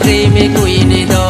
dream queen do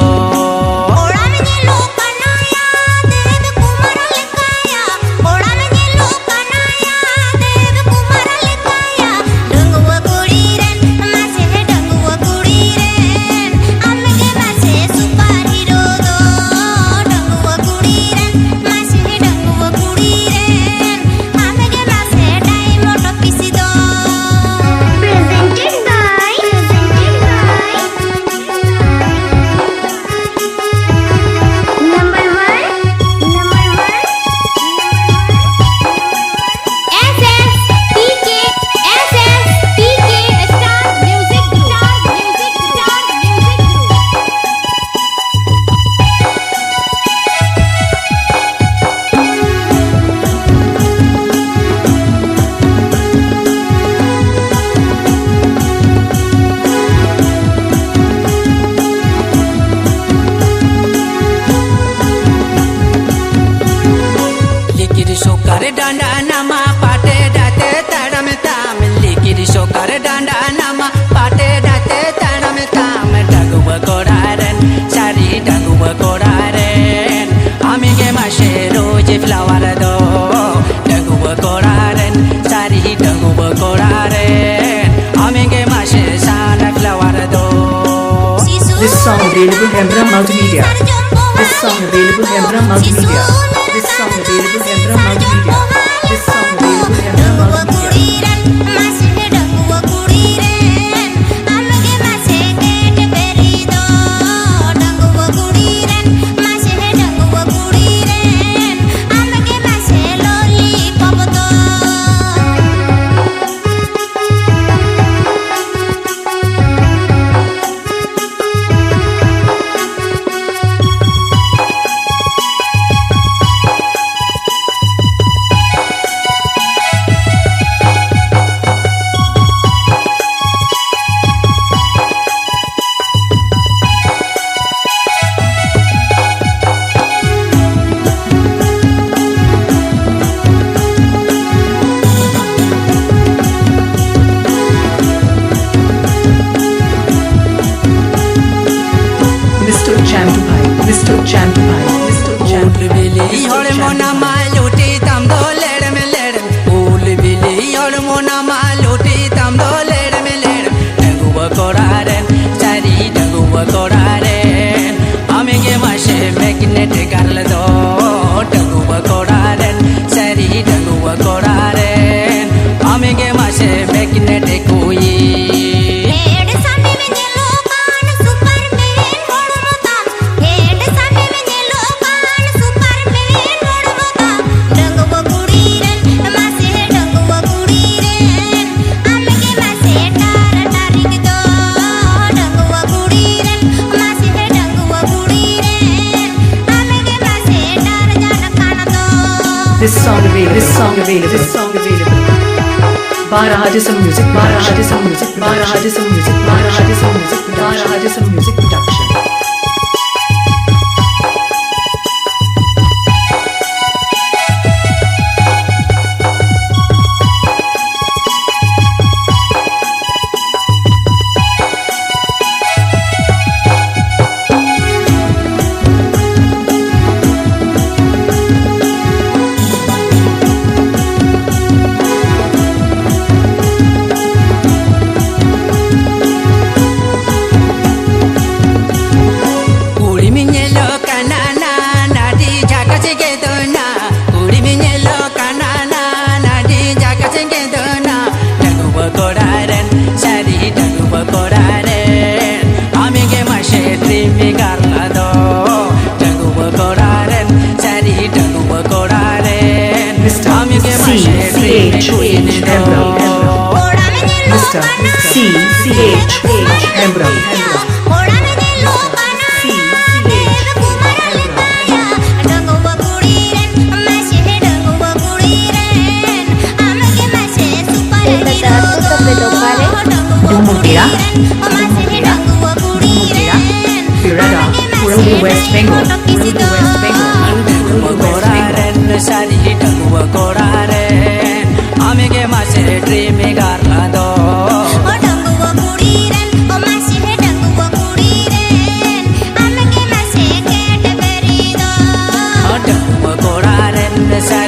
डांडा नामा पाटे डाते तड़म ताम लिखिर शोकर डांडा नामा पाटे डाते तड़म ताम डगुब कोड़ारन सारी डगुब कोड़ारन हमें के माशे रोज फ्लावर दो डगुब कोड़ारन सारी डगुब कोड़ारन हमें के माशे साना फ्लावर दो This song available Embra Multimedia. This song available Embra Multimedia. This song available Embra Multimedia. This song available Embra Multimedia. Mr. Champai, Mr. Champai. बिली और मोना मालूटी तम दो लेड़ में लेड़ फूल बिली और मोना मालूटी तम दो लेड़ में लेड़ डगुब कोड़ारन सारी डगुब कोड़ारन हमें के माशे मैग्नेट कर दो डगुब कोड़ारन सारी डगुब कोड़ारन हमें के माशे मैग्नेट कोई This song available. Barahajasam music production. Mr. C.H. Embra. Dumutira, Pirada, Urudi West Bengal, सारी डगुब कोड़ारन हमें के माशे ड्रीम कर दो ကိုရာတဲ့